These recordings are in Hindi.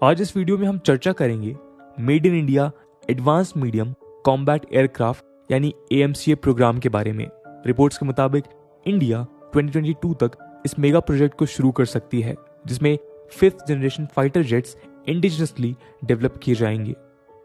आज इस वीडियो में हम चर्चा करेंगे made in India advance medium combat aircraft यानी AMCA प्रोग्राम के बारे में। रिपोर्ट्स के मुताबिक इंडिया 2022 तक इस मेगा प्रोजेक्ट को शुरू कर सकती है, जिसमें 5th generation fighter jets indigenously develop किए जाएंगे।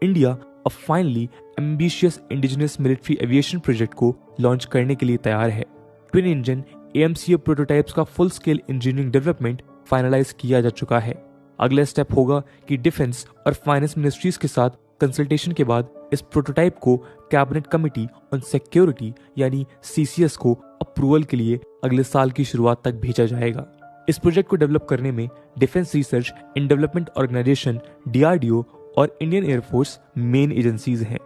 इंडिया अब finally ambitious indigenous military aviation project को लॉन्च करने के लिए तैयार है। ट्विन इंजन AMCA प्रोटोटाइप्स का full scale engineering development finalise किया जा चुका है। अगला स्टेप होगा कि डिफेंस और फाइनेंस मिनिस्ट्रीज के साथ कंसल्टेशन के बाद इस प्रोटोटाइप को कैबिनेट कमिटी ऑन सिक्योरिटी यानी CCS को अप्रूवल के लिए अगले साल की शुरुआत तक भेजा जाएगा। इस प्रोजेक्ट को डेवलप करने में defence research and development organisation DRDO और इंडियन एयरफोर्स मेन एजेंसीज हैं।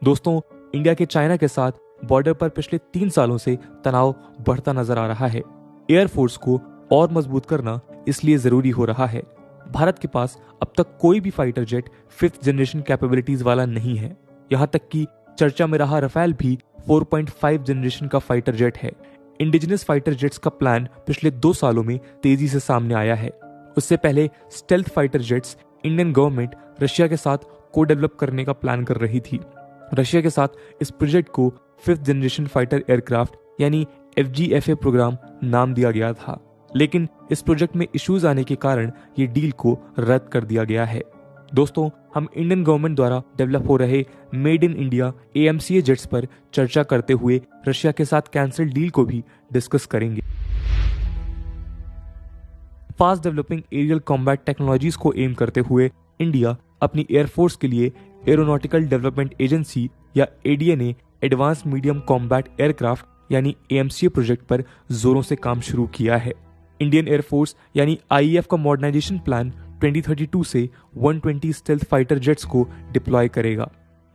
दोस्तों, इंडिया के चाइना के साथ बॉर्डर पर पिछले 3 सालों से तनाव बढ़ता नजर आ रहा है। एयरफोर्स को और मजबूत करना इसलिए जरूरी हो रहा है। भारत के पास अब तक कोई भी fighter jet 5th generation capabilities वाला नहीं है। यहाँ तक कि चर्चा में रहा रफेल भी 4.5 जनरेशन का फाइटर जेट है। इंडिजिनस फाइटर जेट्स का प्लान पिछले 2 सालों में तेजी से सामने आया है। उससे पहले stealth fighter jets Indian government Russia के साथ को डेवलप करने का प्लान कर रही थी। रशिया के साथ इस प्रोजेक्ट को 5th जनरेशन फाइटर एयरक्राफ्ट यानी FGFA प्रोग्राम नाम दिया गया था, लेकिन इस प्रोजेक्ट में इश्यूज आने के कारण ये डील को रद्द कर दिया गया है। दोस्तों, हम इंडियन गवर्नमेंट द्वारा डेवलप हो रहे made in India AMCA jets पर चर्चा करते हुए रशिया के साथ कैंसिल डील को भी डिस्कस करेंगे। Fast developing aerial combat technologies को एम करते हुए इंडिया अपनी एयरफोर्स के लिए एरोनॉटिकल डेवलपमेंट एजेंसी या ADNA advance medium combat aircraft यानी AMCA प्रोजेक्ट पर जोरों से काम शुरू किया है। इंडियन एयरफोर्स यानी IAF का मॉडर्नाइजेशन प्लान 2032 से 120 स्टेल्थ फाइटर जेट्स को डिप्लॉय करेगा।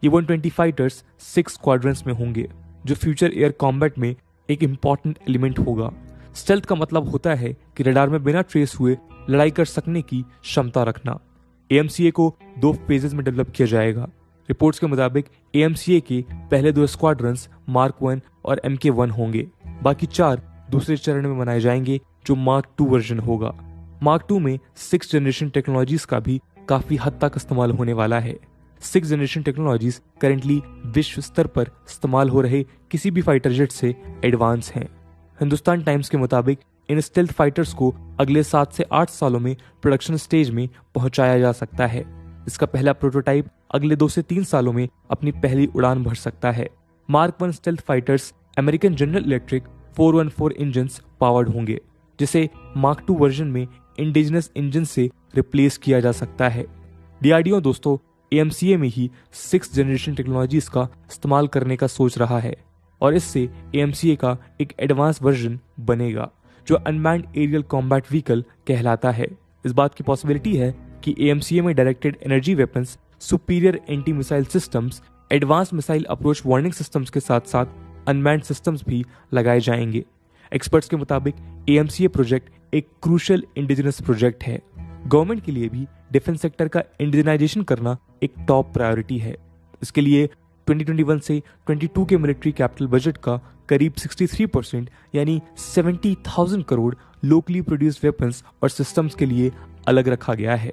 ये 120 फाइटर्स 6 स्क्वाड्रंस में होंगे, जो फ्यूचर एयर कॉम्बैट में एक इंपॉर्टेंट एलिमेंट होगा। स्टेल्थ का मतलब होता है कि रडार में बिना ट्रेस हुए लड़ाई कर सकने की क्षमता रखना। AMCA को 2 फेजेस में डेवलप किया जाएगा। रिपोर्ट्स के मुताबिक AMCA के पहले 2 स्क्वाड्रंस Mark 1 और MK1 होंगे। बाकी 4 दूसरे चरण में बनाए जाएंगे, जो Mark 2 वर्जन होगा। Mark 2 में 6th जनरेशन टेक्नोलॉजीज का भी काफी हद तक इस्तेमाल होने वाला है। 6th जनरेशन टेक्नोलॉजीज करेंटली विश्व स्तर पर इस्तेमाल हो रहे किसी भी फाइटर जेट से एडवांस हैं। हिंदुस्तान टाइम्स के मुताबिक इन स्टेल्थ फाइटर्स को अगले 7 से 8 सालों में प्रोडक्शन स्टेज में पहुंचाया जा सकता है। इसका पहला प्रोटोटाइप अगले 2 से 3 सालों में अपनी पहली उड़ान भर सकता है। Mark 1 stealth fighters American general electric 414 engines powered होंगे, जिसे Mark 2 वर्जन में इंडिजिनस इंजन से रिप्लेस किया जा सकता है। DRDO दोस्तों AMCA में ही 6th जनरेशन टेक्नोलॉजीज का इस्तेमाल करने का सोच रहा है और इससे AMCA का एक एडवांस वर्जन बनेगा, जो अनमैन्ड एरियल कॉम्बैट व्हीकल कहलाता है। इस बात की पॉसिबिलिटी है कि AMCA में directed energy weapons, superior anti missile systems, advance missile approach warning systems के साथ साथ अनमैन्ड सिस्टम्स भी लगाए जाएंगे। एक्सपर्ट्स के मुताबिक AMCA प्रोजेक्ट एक क्रूशियल इंडिजिनस प्रोजेक्ट है। गवर्नमेंट के लिए भी डिफेंस सेक्टर का इंडिजिनाइजेशन करना एक टॉप प्रायोरिटी है। इसके लिए 2021 से 22 के मिलिट्री कैपिटल बजट का करीब 63% यानी 70,000 करोड़ लोकली प्रोड्यूस्ड वेपन्स और सिस्टम्स के लिए अलग रखा गया है।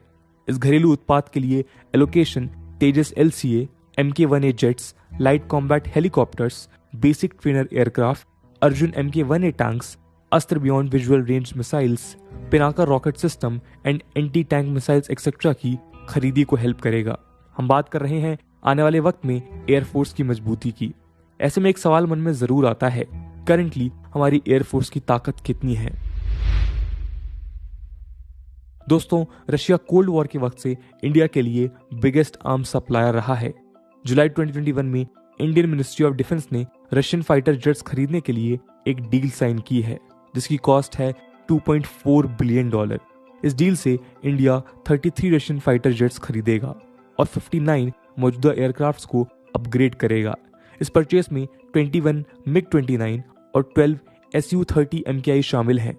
इस घरेलू उत्पाद के लिए allocation Tejas LCA, MK1A jets, light combat helicopters, basic trainer aircraft, Arjun MK1A tanks, Astra beyond visual range missiles, Pinaka rocket system and anti tank missiles etcetera की खरीदी को हेल्प करेगा। हम बात कर रहे हैं आने वाले वक्त में एयरफोर्स की मजबूती की। ऐसे में एक सवाल मन में जरूर आता है, करंटली हमारी एयरफोर्स की ताकत कितनी है? दोस्तों, रशिया कोल्ड वॉर के वक्त से इंडिया के लिए बिगेस्ट आर्म्स सप्लायर रहा है। जुलाई 2021 में इंडियन मिनिस्ट्री ऑफ डिफेंस ने रशियन फाइटर जेट्स खरीदने के लिए एक डील साइन की है, जिसकी कॉस्ट है $2.4 बिलियन। इस डील से इंडिया 33 रशियन फाइटर जेट्स खरीदेगा और 59 मौजूदा एयरक्राफ्ट्स को अपग्रेड करेगा। इस परचेस में 21 MiG-29 और 12 Su-30 MKI शामिल हैं।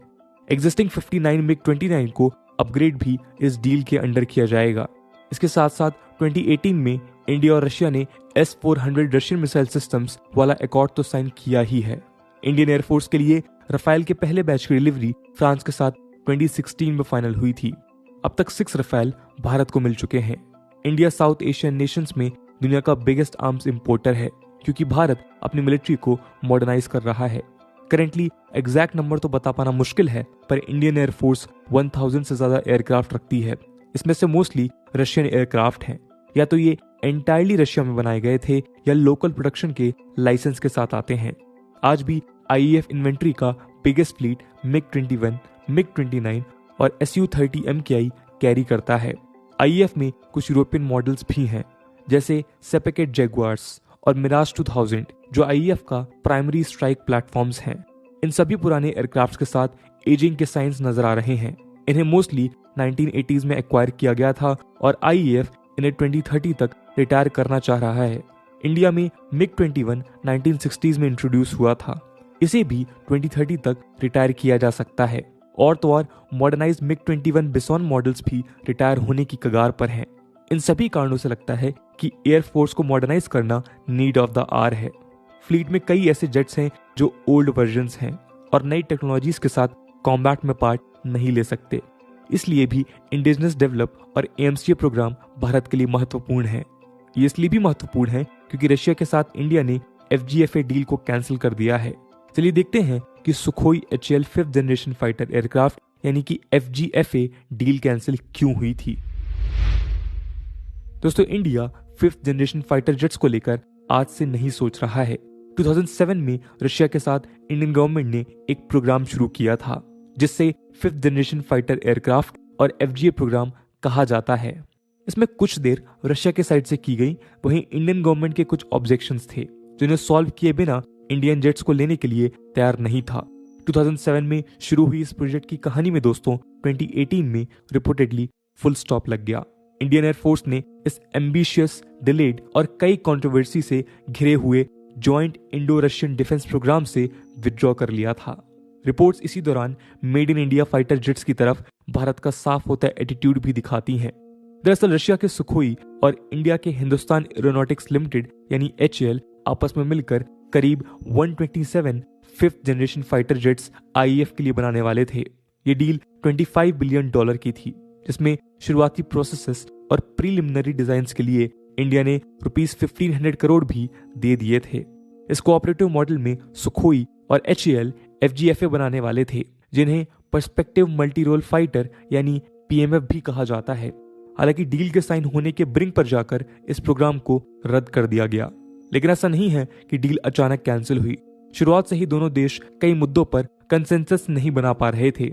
एग्जिस्टिंग 59 MiG-29 को अपग्रेड भी इस डील के अंडर किया जाएगा। इसके साथ साथ 2018 में इंडिया और रशिया ने S-400 रशियन मिसाइल सिस्टम्स वाला एकॉर्ड तो साइन किया ही है। इंडियन एयरफोर्स के लिए रफेल के पहले बैच की डिलीवरी फ्रांस के साथ 2016 में फाइनल हुई थी। अब तक 6 रफेल भारत को मिल चुके हैं। इंडिया साउथ एशियन नेशंस में दुनिया का बिगेस्ट आर्म्स इंपोर्टर है, क्योंकि भारत अपनी मिलिट्री को मॉडर्नाइज कर रहा है। करेंटली एग्जैक्ट नंबर तो बता पाना मुश्किल है, पर इंडियन एयरफोर्स 1000 से ज्यादा एयरक्राफ्ट रखती है। इसमें से मोस्टली रशियन एयरक्राफ्ट हैं। या तो ये एंटायरली रशिया में बनाए गए थे या लोकल प्रोडक्शन के लाइसेंस के साथ आते हैं। आज भी आईएएफ इन्वेंट्री का बिगेस्ट फ्लीट मिग-21, मिग-29 और SU-30 MKI कैरी करता है। आईएएफ में कुछ यूरोपियन मॉडल्स भी हैं, जैसे सेपेकेट जैगुआर्स और मिराज 2000, जो आईएएफ का प्राइमरी स्ट्राइक प्लेटफॉर्म्स हैं। इन सभी पुराने एयरक्राफ्ट के साथ एजिंग के साइंस नजर आ रहे हैं। इन्हें मोस्टली 1980s में एक्वायर किया गया था और आईएएफ इन्हें 2030 तक रिटायर करना चाह रहा है। इंडिया में मिग-21 1960s में इंट्रोड्यूस हुआ था। इसे भी 2030 तक रिटायर किया जा सकता है। और तो और मॉडर्नाइज मिग-21 बिसॉन मॉडल्स भी रिटायर होने की कगार पर हैं। इन सभी कारणों से लगता है कि एयरफोर्स को मॉडर्नाइज करना नीड ऑफ द आवर है। फ्लीट में कई ऐसे जेट्स हैं जो ओल्ड वर्जन्स हैं और नई टेक्नोलॉजीज के साथ कॉम्बैट में पार्ट नहीं ले सकते। इसलिए भी इंडिजिनस डेवलप और AMCA प्रोग्राम भारत के लिए महत्वपूर्ण है। ये इसलिए भी महत्वपूर्ण है क्योंकि रशिया के साथ इंडिया ने FGFA डील को कैंसिल कर दिया है। चलिए देखते हैं कि Sukhoi HAL 5th generation fighter aircraft यानी कि FGFA डील कैंसिल क्यों हुई थी। दोस्तों, India 5th generation fighter jets को लेकर आज से नहीं सोच रहा है। 2007 में रशिया के साथ इंडियन गवर्नमेंट ने एक प्रोग्राम शुरू किया था, जिससे 5th जनरेशन फाइटर एयरक्राफ्ट और FGA प्रोग्राम कहा जाता है। इसमें कुछ देर रशिया के साइड से की गई, वहीं इंडियन गवर्नमेंट के कुछ ऑब्जेक्शंस थे जिन्हें सॉल्व किए बिना इंडियन जेट्स को लेने के लिए तैयार नहीं था। 2007 में शुरू हुई इस प्रोजेक्ट की कहानी में दोस्तों 2018 में रिपोर्टेडली फुल स्टॉप लग गया। इंडियन एयरफोर्स ने इस एम्बिशियस, डिलेड और कई कंट्रोवर्सी से घिरे हुए joint Indo Russian defence programme से विथड्रॉ कर लिया था। रिपोर्ट्स इसी दौरान made in India fighter jets की तरफ भारत का साफ होता एटीट्यूड भी दिखाती हैं। दरअसल रशिया के सुखोई और इंडिया के हिंदुस्तान एरोनॉटिक्स लिमिटेड यानी HAL आपस में मिलकर करीब 127 5th generation fighter jets IAF के लिए बनाने वाले थे। ये डील $25 बिलियन की थी, जिसमें शुरुआती प्रोसेसेस और प्रीलिमिनरी डिजाइन्स के लिए इंडिया ने ₹1500 करोड़ भी दे दिए थे। इस कोऑपरेटिव मॉडल में सुखोई और HAL FGFA बनाने वाले थे, जिन्हें पर्सपेक्टिव मल्टी रोल फाइटर यानी PMF भी कहा जाता है। हालांकि डील के साइन होने के ब्रिंक पर जाकर इस प्रोग्राम को रद्द कर दिया गया, लेकिन ऐसा नहीं है कि डील अचानक कैंसिल हुई। शुरुआत से ही दोनों देश कई मुद्दों पर कंसेंसस नहीं बना पा रहे थे।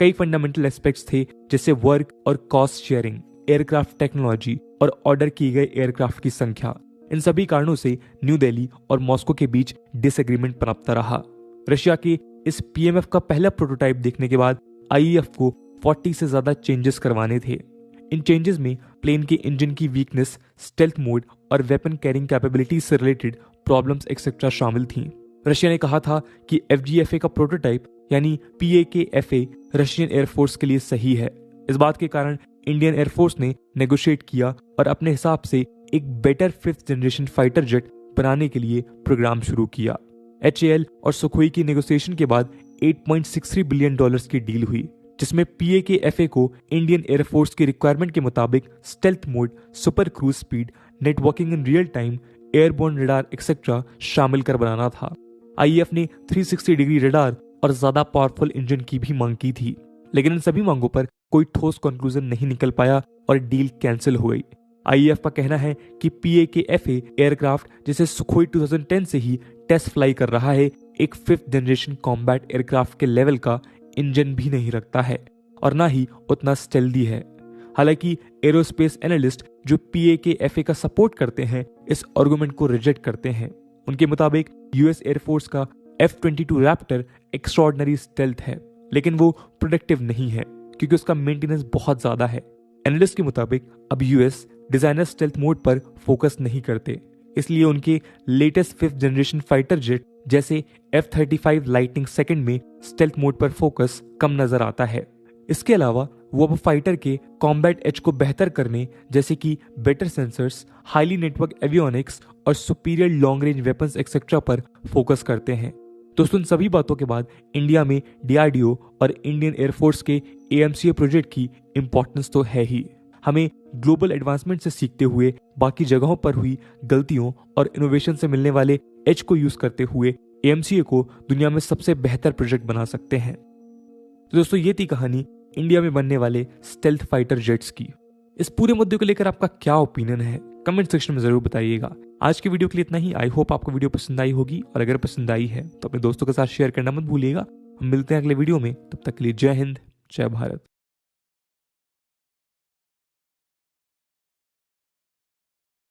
कई फंडामेंटल एस्पेक्ट्स थे, जैसे वर्क और कॉस्ट शेयरिंग, एयरक्राफ्ट टेक्नोलॉजी और ऑर्डर किए गए एयरक्राफ्ट की संख्या। इन सभी कारणों से न्यू दिल्ली और मॉस्को के बीच डिसएग्रीमेंट पनपता रहा। रशिया के इस PMF का पहला प्रोटोटाइप देखने के बाद आईएएफ को 40 से ज्यादा चेंजेस करवाने थे। इन चेंजेस में प्लेन के इंजन की वीकनेस, स्टेल्थ मोड और वेपन कैरिंग कैपेबिलिटी से रिलेटेड प्रॉब्लम्स एक्सेट्रा शामिल थीं। रशिया ने कहा था कि FGFA का प्रोटोटाइप यानी PAK-FA रशियन एयरफोर्स के लिए सही है। इस बात के कारण इंडियन एयरफोर्स ने नेगोशिएट किया और अपने हिसाब से एक better 5th generation fighter jet बनाने के लिए प्रोग्राम शुरू किया। HAL और सुखोई की नेगोशिएशन के बाद $8.63 बिलियन की डील हुई, जिसमें PAK-FA को इंडियन एयरफोर्स की रिक्वायरमेंट के मुताबिक stealth mode, super cruise speed, networking in real time, airborne radar etcetera शामिल कर बनाना था। आईएएफ ने 360 डिग्री रडार और ज्यादा पावरफुल इंजन की भी मांग की थी, लेकिन इन सभी मांगों पर कोई ठोस कंक्लूजन नहीं निकल पाया और डील कैंसिल हो गई। आईएएफ का कहना है कि PAK-FA एयरक्राफ्ट, जिसे सुखोई 2010 से ही टेस्ट फ्लाई कर रहा है, एक 5th जनरेशन कॉम्बैट एयरक्राफ्ट के लेवल का इंजन भी नहीं रखता है और ना ही उतना स्टेल्दी है। हालांकि एरोस्पेस एनालिस्ट जो PAK-FA का सपोर्ट करते हैं, इस आर्गुमेंट को रिजेक्ट करते हैं। उनके मुताबिक यूएस एयरफोर्स का F-22 रैप्टर एक्स्ट्राऑर्डिनरी स्टेल्थ है, लेकिन वो प्रोडक्टिव नहीं है क्योंकि उसका मेंटेनेंस बहुत ज्यादा है। एनालिस्ट के मुताबिक अब यूएस डिजाइनर स्टेल्थ मोड पर फोकस नहीं करते, इसलिए उनके latest 5th generation fighter jet जैसे F-35 लाइटनिंग सेकंड में स्टेल्थ मोड पर फोकस कम नजर आता है। इसके अलावा वो अब फाइटर के कॉम्बैट एज को बेहतर करने, जैसे कि better sensors, highly network avionics और superior long range weapons etcetera पर फोकस करते हैं। दोस्तों इन सभी बातों के बाद इंडिया में DRDO और इंडियन एयरफोर्स के AMCA प्रोजेक्ट की इंपॉर्टेंस तो है ही। हमें ग्लोबल एडवांसमेंट से सीखते हुए बाकी जगहों पर हुई गलतियों और इनोवेशन से मिलने वाले एज को यूज करते हुए AMCA को दुनिया में सबसे बेहतर प्रोजेक्ट बना सकते हैं। तो दोस्तों ये थी कहानी इंडिया में बनने वाले स्टेल्थ फाइटर जेट्स की। इस पूरे मुद्दे को लेकर आपका क्या ओपिनियन है कमेंट सेक्शन में जरूर बताइएगा। आज की वीडियो के लिए इतना ही। आई होप आपको वीडियो पसंद आई होगी, और अगर पसंद आई है तो अपने दोस्तों के साथ शेयर करना मत भूलिएगा। हम मिलते हैं अगले वीडियो में, तब तक के लिए जय हिंद, जय भारत।